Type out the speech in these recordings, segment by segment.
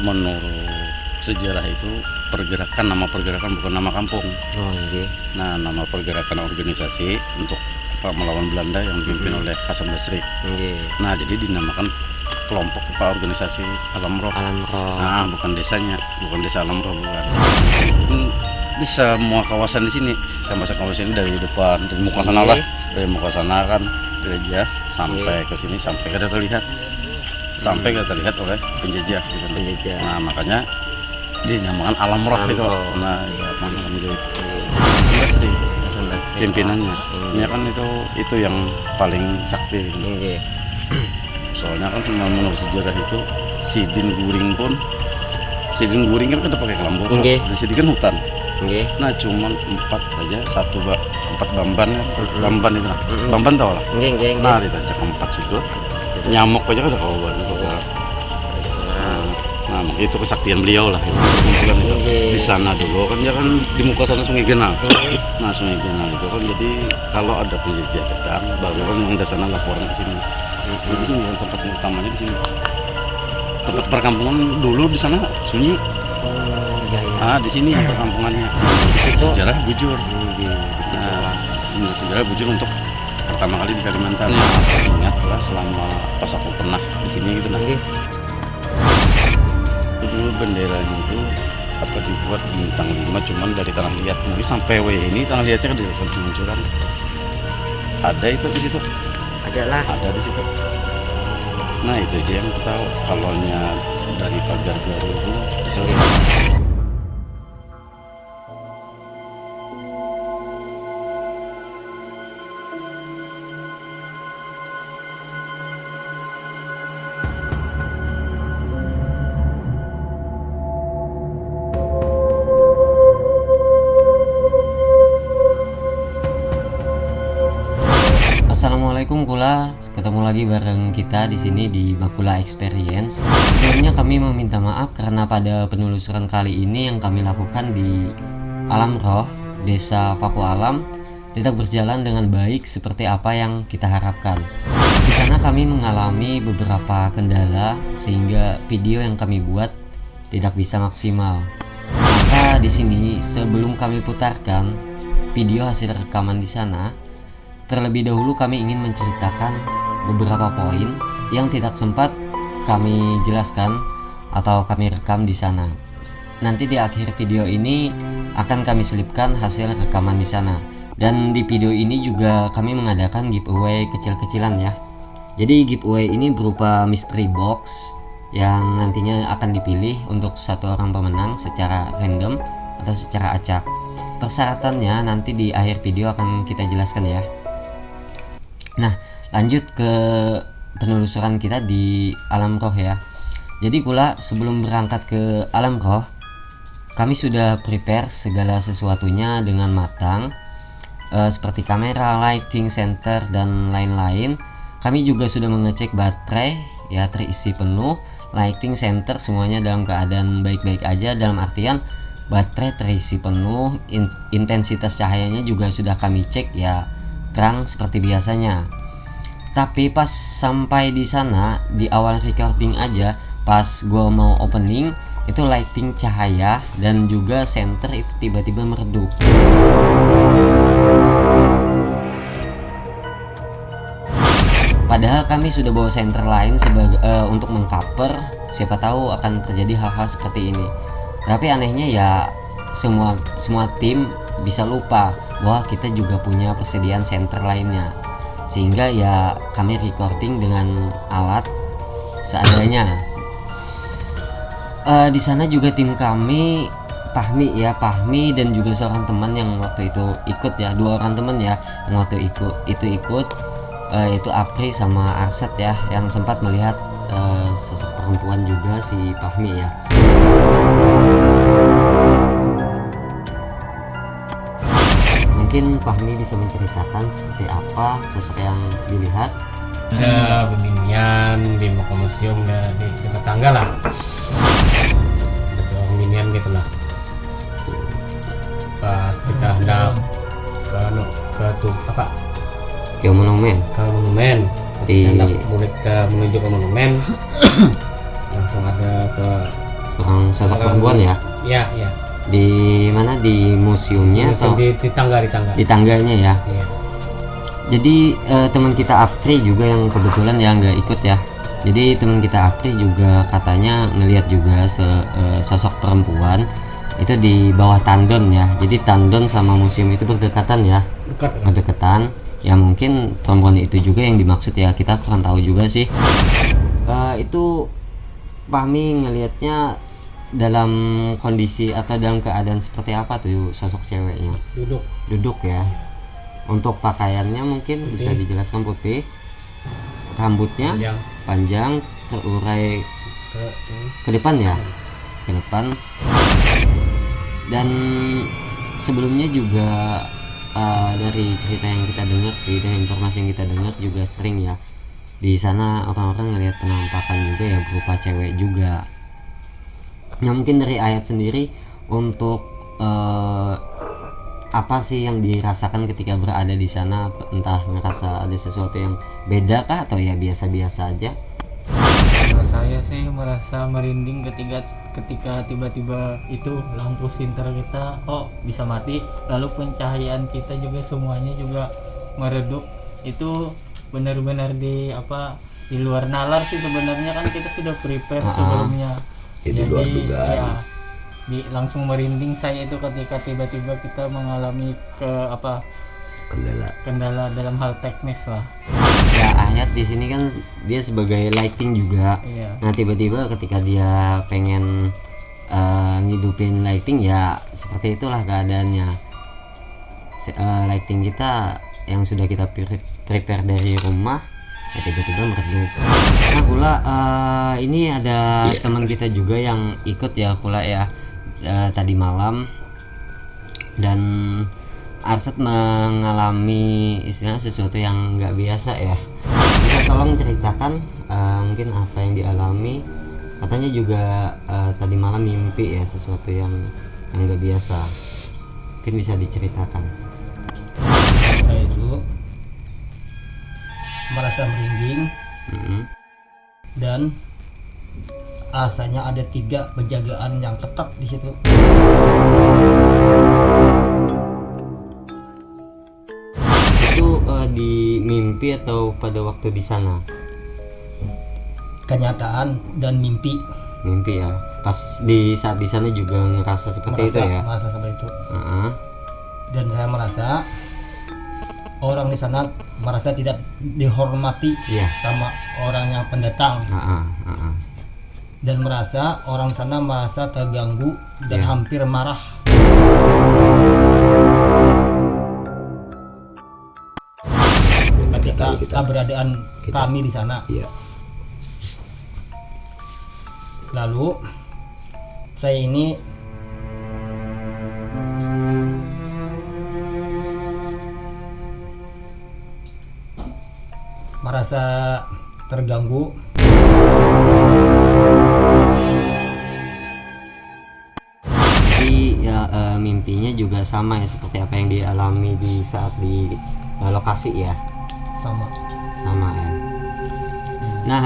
menurut sejarah itu nama pergerakan bukan nama kampung. Nah, nama pergerakan organisasi untuk melawan Belanda yang dipimpin oleh Hasan Basri. Nah, jadi dinamakan kelompok organisasi Alam Roh. Nah, bukan desanya, bukan desa Alam Roh, bukan. Di semua kawasan di sini, kawasan ini dari depan, dari muka sana lah, dari muka sana kan gereja sampai ke sini sampai kada terlihat, oleh penjajah. Gitu. Nah, makanya dinamakan Alam Roh itu. Nah, ya, makanya gitu. Hasan Basri pimpinannya. Ini kan itu yang paling sakti. Soalnya kan cuma menurut sejarah itu Sidin Guring kan kita pakai kelambu. Di sini kan hutan. Nah, cuma 4 aja, 4 bamban itu lah. Bamban tau lah. Nah, ditajak 4 juga. Nyamuk aja kan kawan. Nah, itu kesaktian beliau lah. Di sana dulu kan dia kan di muka sana Sungai Genal. Nah, Sungai Genal itu kan jadi kalau ada penjajah datang baru kan yang dari sana laporan ke sini. Jadi sini yang tempat utamanya di sini. Tempat perkampungan dulu di sana sunyi. Nah, di sini yang perkampungannya. Sejarah bujur. Nah, sejarah bujur untuk pertama kali di Kalimantan. Ingat lah selama pas aku pernah di sini gitu nah. Dulu benderanya itu dibuat bintang 5 cuman dari tanah liat. Mungkin sampai ini tanah liatnya kan di Muncuran. Ada itu di situ. Ada di situ. Nah, itu aja yang kita tahu. Kalaunya dari Pagar Garu itu bisa lihat. Assalamualaikum Kula, ketemu lagi bareng kita di sini di Makula Experience. Sebelumnya kami meminta maaf karena pada penelusuran kali ini yang kami lakukan di Alam Roh, Desa Paku Alam tidak berjalan dengan baik seperti apa yang kita harapkan. Di sana kami mengalami beberapa kendala sehingga video yang kami buat tidak bisa maksimal. Maka di sini sebelum kami putarkan video hasil rekaman di sana, terlebih dahulu kami ingin menceritakan beberapa poin yang tidak sempat kami jelaskan atau kami rekam di sana. Nanti di akhir video ini akan kami selipkan hasil rekaman di sana. Dan di video ini juga kami mengadakan giveaway kecil-kecilan ya. Jadi giveaway ini berupa mystery box yang nantinya akan dipilih untuk satu orang pemenang secara random atau secara acak. Persyaratannya nanti di akhir video akan kita jelaskan ya. Nah, lanjut ke penelusuran kita di Alam Roh ya. Jadi Kula sebelum berangkat ke Alam Roh, kami sudah prepare segala sesuatunya dengan matang, seperti kamera, lighting, center dan lain-lain. Kami juga sudah mengecek baterai ya terisi penuh, lighting, center semuanya dalam keadaan baik-baik aja, dalam artian baterai terisi penuh, intensitas cahayanya juga sudah kami cek ya, terang seperti biasanya. Tapi pas sampai di sana di awal recording aja, pas gua mau opening itu lighting cahaya dan juga center itu tiba-tiba meredup. Padahal kami sudah bawa center lain sebagai untuk mengcover, siapa tahu akan terjadi hal-hal seperti ini. Tapi anehnya ya semua tim bisa lupa bahwa kita juga punya persediaan center lainnya, sehingga ya kami recording dengan alat seadanya. Di sana juga tim kami Pahmi dan juga seorang teman yang waktu itu ikut ya, 2 orang teman ya yang waktu ikut itu Apri sama Arset ya, yang sempat melihat sosok perempuan juga si Pahmi ya. Mungkin Fahmi bisa menceritakan seperti apa sosok yang dilihat. Ada biminian di muka museum di dekat tangga lah. Ada seorang biminian gitu lah. Pas kita hendak ke monumen. Pas Di hendak menuju ke monumen, langsung ada seorang sosok perempuan ya. Iya, iya. Di mana, di museumnya atau Di tangga. di tangganya ya. Iya. Jadi teman kita Apri juga yang kebetulan ya nggak ikut ya. Jadi teman kita Apri juga katanya ngelihat juga sosok perempuan itu di bawah tandon ya. Jadi tandon sama museum itu berdekatan ya. Berdekatan. Ya mungkin perempuan itu juga yang dimaksud ya. Kita kurang tahu juga sih. Itu Fahmi ngelihatnya dalam kondisi atau dalam keadaan seperti apa tuh sosok ceweknya? Duduk ya. Untuk pakaiannya mungkin bisa dijelaskan. Putih, rambutnya panjang terurai ke depan ya, ke depan. Dan sebelumnya juga dari cerita yang kita dengar sih, dari informasi yang kita dengar juga sering ya di sana orang-orang ngelihat penampakan juga ya berupa cewek juga. Nah mungkin dari Ayat sendiri untuk apa sih yang dirasakan ketika berada di sana? Entah ngerasa ada sesuatu yang beda kah atau ya biasa-biasa aja? Saya sih merasa merinding ketika tiba-tiba itu lampu sinter kita bisa mati, lalu pencahayaan kita juga semuanya juga meredup. Itu benar-benar di luar nalar sih sebenarnya, kan kita sudah prepare sebelumnya. Jadi ya langsung merinding saya itu ketika tiba-tiba kita mengalami kendala dalam hal teknis lah. Ya Ayat di sini kan dia sebagai lighting juga. Iya. Nah tiba-tiba ketika dia pengen ngidupin lighting ya seperti itulah keadaannya. Lighting kita yang sudah kita prepare dari rumah ya tiba-tiba meredup. Nah pula ini ada teman kita juga yang ikut ya pula ya tadi malam, dan Arset mengalami istilahnya sesuatu yang nggak biasa ya. Bisa tolong ceritakan mungkin apa yang dialami? Katanya juga tadi malam mimpi ya sesuatu yang nggak biasa. Mungkin bisa diceritakan. Saya itu merasa merinding dan rasanya ada 3 penjagaan yang ketat di situ. Itu di mimpi atau pada waktu di sana? Kenyataan dan mimpi. Mimpi ya. Pas di saat di sana juga ngerasa seperti itu ya. Merasa seperti itu. Dan saya merasa orang di sana merasa tidak dihormati sama orang yang pendatang. Dan merasa orang sana merasa terganggu dan hampir marah. Ketika keberadaan kami di sana. Lalu saya ini merasa terganggu. Jadi ya mimpinya juga sama ya seperti apa yang dialami di saat di lokasi ya. Sama ya. Nah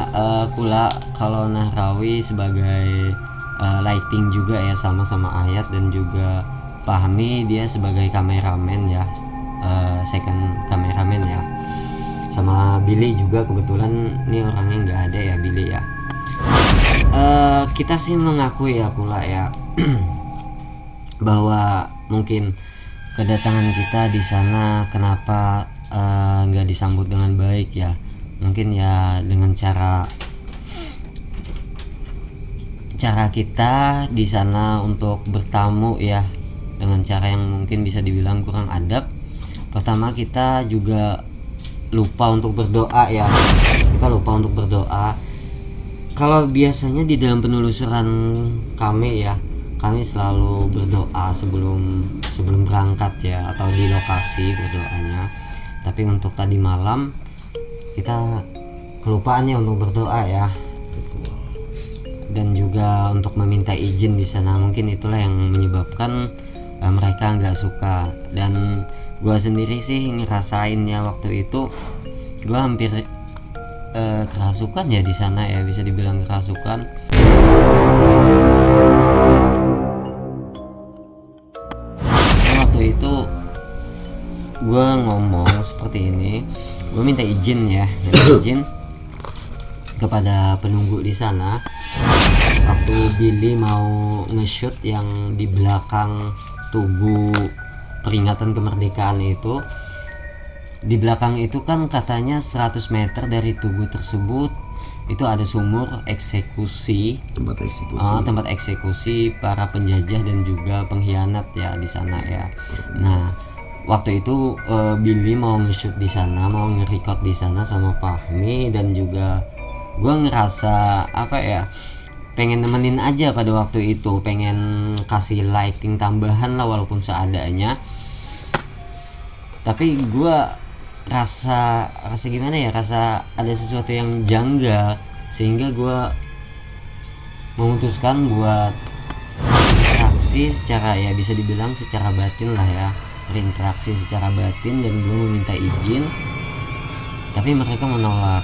Kula kalau Nahrawi sebagai lighting juga ya sama Ayat, dan juga Fahmi dia sebagai kameramen ya, second kameramen ya, sama Billy juga kebetulan ini orangnya nggak ada ya, Billy ya. Kita sih mengakui ya Kula ya bahwa mungkin kedatangan kita di sana kenapa nggak disambut dengan baik ya, mungkin ya dengan cara kita di sana untuk bertamu ya dengan cara yang mungkin bisa dibilang kurang adab. Pertama kita juga lupa untuk berdoa ya, kita lupa untuk berdoa. Kalau biasanya di dalam penelusuran kami ya, kami selalu berdoa sebelum berangkat ya, atau di lokasi berdoanya. Tapi untuk tadi malam kita kelupaannya untuk berdoa ya, dan juga untuk meminta izin di sana. Mungkin itulah yang menyebabkan mereka nggak suka. Dan gua sendiri sih ngerasain ya waktu itu gua hampir kerasukan ya di sana ya, bisa dibilang kerasukan. Waktu itu gue ngomong seperti ini, gue minta izin kepada penunggu di sana. Waktu Billy mau nge-shoot yang di belakang tugu peringatan kemerdekaan itu, di belakang itu kan katanya 100 meter dari tugu tersebut itu ada sumur eksekusi, tempat eksekusi para penjajah dan juga pengkhianat ya di sana ya. Nah, waktu itu Billy mau nge-shoot di sana, mau nge-record di sana sama Fahmi, dan juga gue ngerasa apa ya, pengen nemenin aja pada waktu itu, pengen kasih lighting tambahan lah walaupun seadanya. Tapi gue rasa gimana ya, rasa ada sesuatu yang janggal, sehingga gue memutuskan buat berinteraksi secara, ya bisa dibilang secara batin lah ya, berinteraksi secara batin, dan gue meminta izin, tapi mereka menolak.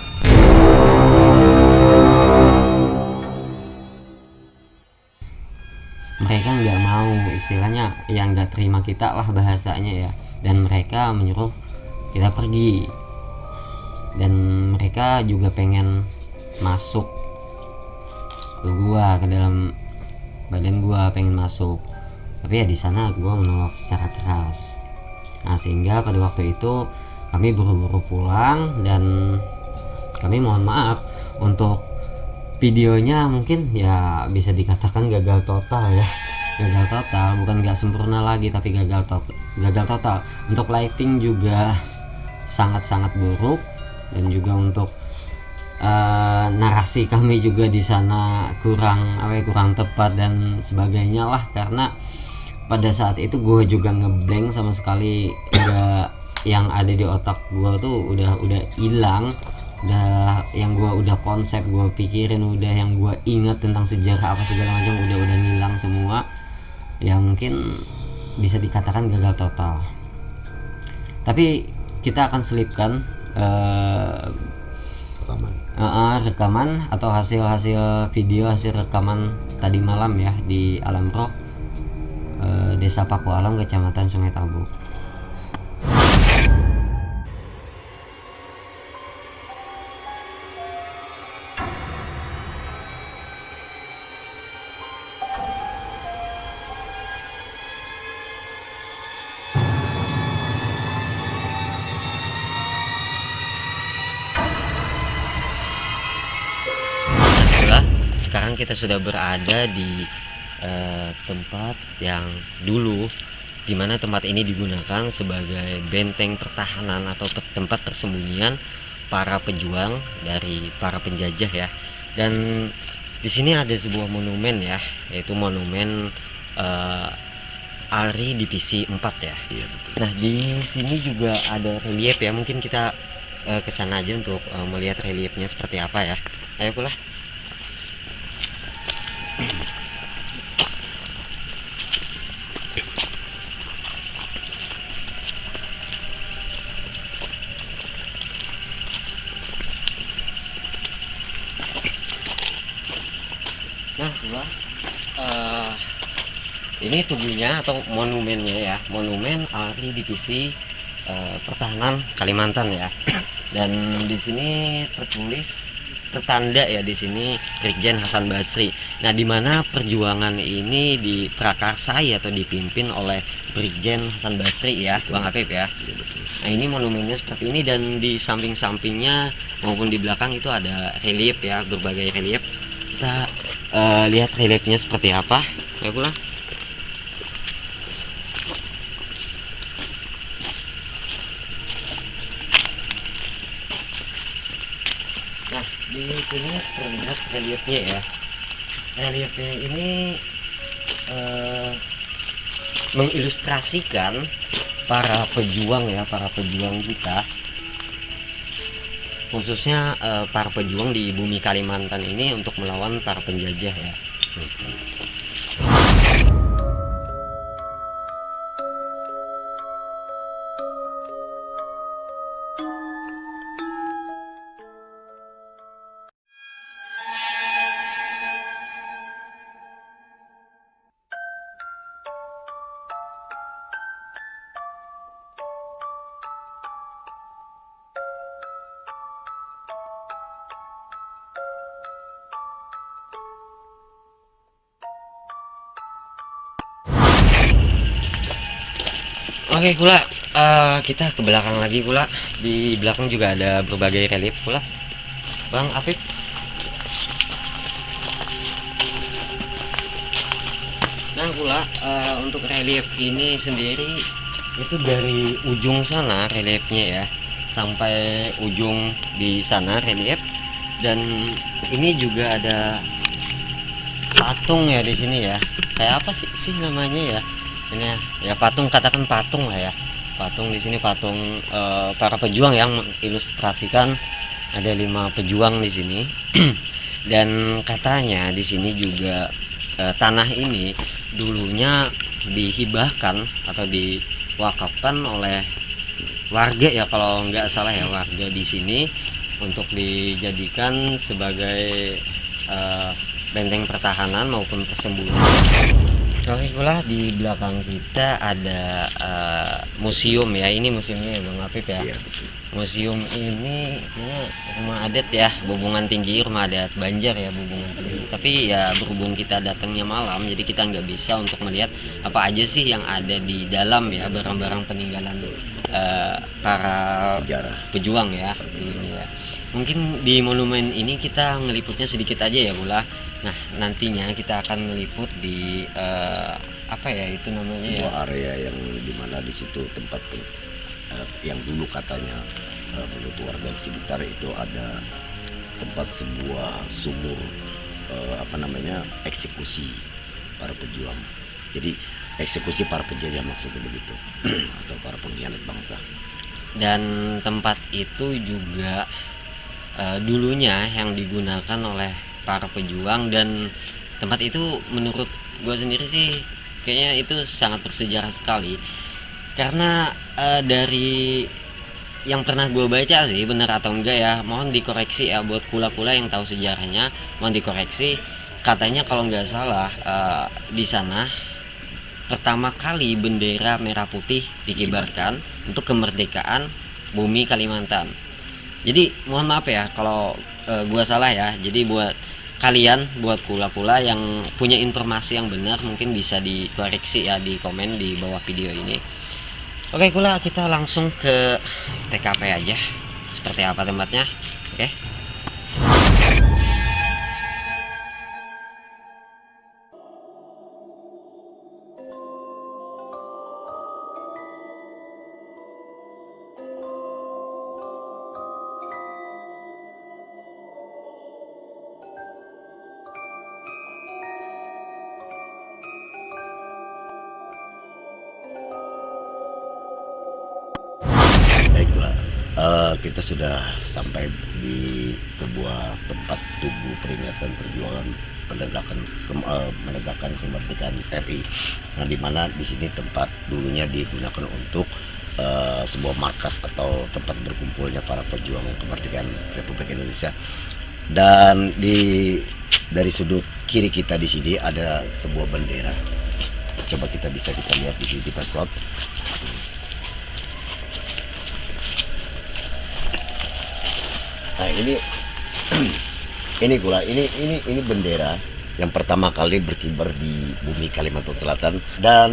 Mereka nggak mau, istilahnya yang nggak terima kita lah bahasanya ya, dan mereka menyuruh kita pergi, dan mereka juga pengen masuk ke gua, ke dalam badan gua, pengen masuk, tapi ya di sana gua menolak secara keras. Nah, sehingga pada waktu itu kami buru-buru pulang, dan kami mohon maaf untuk videonya, mungkin ya bisa dikatakan gagal total ya, gagal total, bukan gak sempurna lagi tapi gagal total. Untuk lighting juga sangat-sangat buruk, dan juga untuk narasi kami juga di sana kurang tepat dan sebagainya lah, karena pada saat itu gue juga ngeblank sama sekali, yang ada di otak gue tuh udah hilang, udah yang gue udah konsep gue pikirin, udah yang gue ingat tentang sejarah apa segala macam udah ngilang semua, ya mungkin bisa dikatakan gagal total. Tapi kita akan selipkan rekaman atau hasil video, hasil rekaman tadi malam ya di Alam Roh, Desa Paku Alam, Kecamatan Sungai Tabu. Sekarang kita sudah berada di tempat yang dulu, dimana tempat ini digunakan sebagai benteng pertahanan atau tempat persembunyian para pejuang dari para penjajah ya. Dan di sini ada sebuah monumen ya, yaitu monumen ARI Divisi 4 ya. Iya, betul. Nah, di sini juga ada relief ya, mungkin kita kesana aja untuk melihat reliefnya seperti apa ya. Ayo pulang. Nah, ini tubuhnya atau monumennya ya, monumen ARI Divisi Pertahanan Kalimantan ya. Dan di sini tertanda ya di sini Brigjen Hasan Basri. Nah, di mana perjuangan ini diprakarsai atau dipimpin oleh Brigjen Hasan Basri ya, Bang Afif ya. Nah, ini monumennya seperti ini, dan di samping-sampingnya maupun di belakang itu ada relief ya, berbagai relief. Kita lihat reliefnya seperti apa. Ya pulang. Nah, di sini terlihat reliefnya ya. Reliefnya ini mengilustrasikan para pejuang ya, para pejuang kita, khususnya para pejuang di bumi Kalimantan ini untuk melawan para penjajah ya. Oke Kula, kita ke belakang lagi Kula. Di belakang juga ada berbagai relief Kula. Bang Afif. Nah Kula, untuk relief ini sendiri itu dari ujung sana reliefnya ya, sampai ujung di sana relief. Dan ini juga ada patung ya di sini ya. Kayak apa sih namanya ya? Ini ya patung, katakan patung lah ya. Patung di sini patung para pejuang yang mengilustrasikan ada 5 pejuang di sini. Dan katanya di sini juga tanah ini dulunya dihibahkan atau diwakafkan oleh warga ya, kalau nggak salah ya, warga di sini untuk dijadikan sebagai benteng pertahanan maupun persembunyian. Oke Kula, di belakang kita ada museum ya. Ini museumnya ya Bang Afif ya. Iya. Museum ini rumah adat ya, Bubungan Tinggi, rumah adat Banjar ya, Bubungan Tinggi. Tapi ya berhubung kita datangnya malam, jadi kita nggak bisa untuk melihat apa aja sih yang ada di dalam ya, barang-barang peninggalan para pejuang ya dulunya ya. Mungkin di monumen ini kita ngeliputnya sedikit aja ya Kula. Nah nantinya kita akan meliput di apa ya itu namanya sebuah ya, area yang dimana di situ tempat yang dulu katanya menurut warga di sekitar itu ada tempat sebuah sumur eksekusi para pejuang. Jadi eksekusi para penjajah maksudnya begitu atau para pengkhianat bangsa. dan tempat itu juga dulunya yang digunakan oleh para pejuang. Dan tempat itu menurut gue sendiri sih kayaknya itu sangat bersejarah sekali, karena dari yang pernah gue baca sih, benar atau enggak ya, mohon dikoreksi ya buat kula-kula yang tahu sejarahnya, mohon dikoreksi. Katanya kalau nggak salah di sana pertama kali bendera merah putih dikibarkan untuk kemerdekaan bumi Kalimantan. Jadi mohon maaf ya kalau gua salah ya. Jadi buat kalian, buat kula-kula yang punya informasi yang benar, mungkin bisa dikoreksi ya di komen di bawah video ini. Oke Kula, kita langsung ke TKP aja. Seperti apa tempatnya? Oke. Baiklah, kita sudah sampai di sebuah tempat tugu peringatan perjuangan menegakkan kemerdekaan RI. Nah, di mana di sini tempat dulunya digunakan untuk sebuah markas atau tempat berkumpulnya para pejuang kemerdekaan Republik Indonesia. Dan dari sudut kiri kita di sini ada sebuah bendera. Coba kita lihat di sini, kita shot. Nah ini Kula, ini bendera yang pertama kali berkibar di bumi Kalimantan Selatan. Dan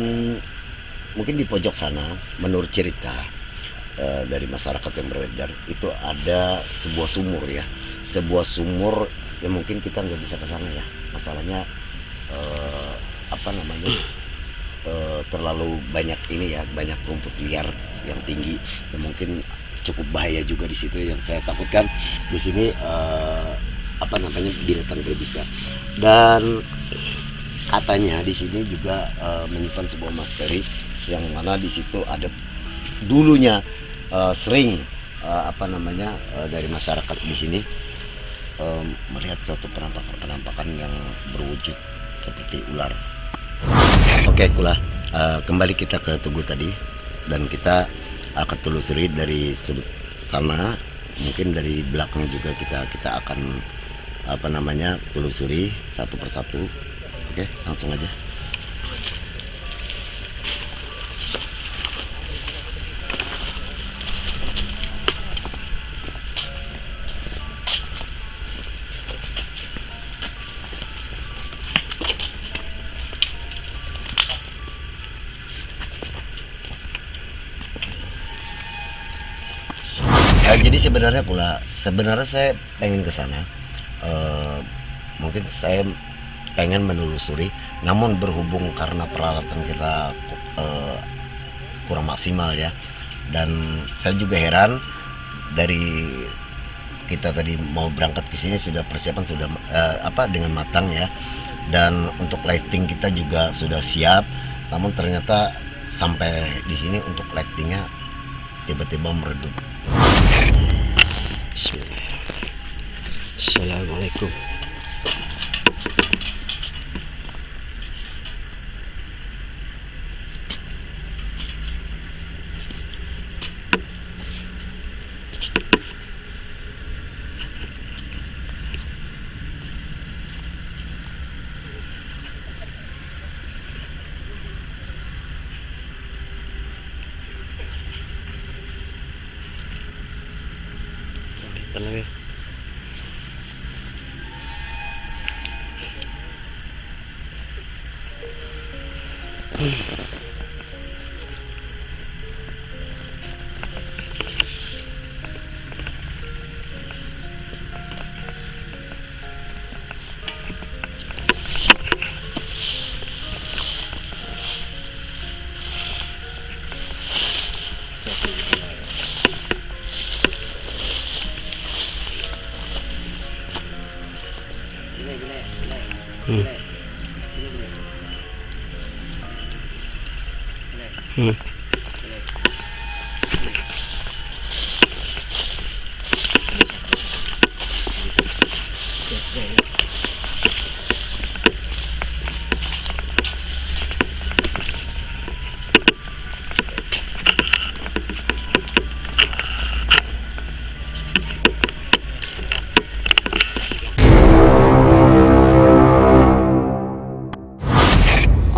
mungkin di pojok sana menurut cerita dari masyarakat yang beredar itu ada sebuah sumur ya, sebuah sumur yang mungkin kita nggak bisa ke sana ya, masalahnya terlalu banyak ini ya, banyak rumput liar yang tinggi dan mungkin cukup bahaya juga di situ. Yang saya takutkan di sini binatang berbisa. Dan katanya di sini juga menyimpan sebuah misteri yang mana di situ ada dulunya sering dari masyarakat di sini melihat suatu penampakan yang berwujud seperti ular. Oke Kula, kembali kita ke tugu tadi dan kita akan telusuri dari sudut sana, mungkin dari belakang juga kita akan telusuri satu persatu. Oke, langsung aja. sebenarnya saya pengen ke sana. Mungkin saya pengen menelusuri, namun berhubung karena peralatan kita kurang maksimal ya, dan saya juga heran dari kita tadi mau berangkat ke sini sudah persiapan sudah dengan matang ya, dan untuk lighting kita juga sudah siap, namun ternyata sampai di sini untuk lightingnya tiba-tiba meredup. Assalamualaikum. Tenang ya.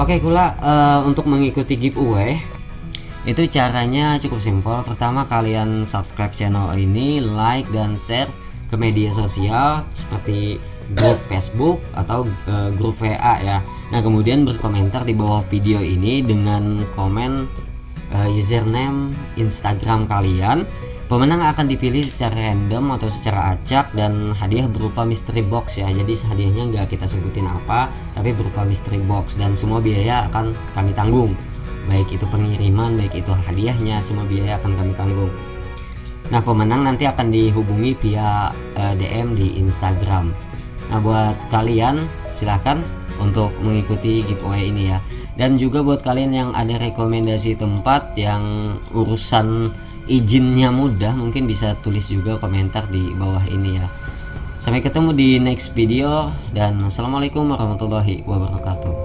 Oke Kula, untuk mengikuti giveaway itu caranya cukup simpel. Pertama, kalian subscribe channel ini, like dan share ke media sosial seperti grup Facebook atau grup WA ya. Nah, kemudian berkomentar di bawah video ini dengan komen username Instagram kalian. Pemenang akan dipilih secara random atau secara acak, dan hadiah berupa mystery box ya. Jadi hadiahnya nggak kita sebutin apa, tapi berupa mystery box, dan semua biaya akan kami tanggung. Baik itu pengiriman, baik itu hadiahnya, semua biaya akan kami tanggung. Nah, pemenang nanti akan dihubungi via DM di Instagram. Nah, buat kalian silahkan untuk mengikuti giveaway ini ya. Dan juga buat kalian yang ada rekomendasi tempat yang urusan izinnya mudah, mungkin bisa tulis juga komentar di bawah ini ya. Sampai ketemu di next video, dan assalamualaikum warahmatullahi wabarakatuh.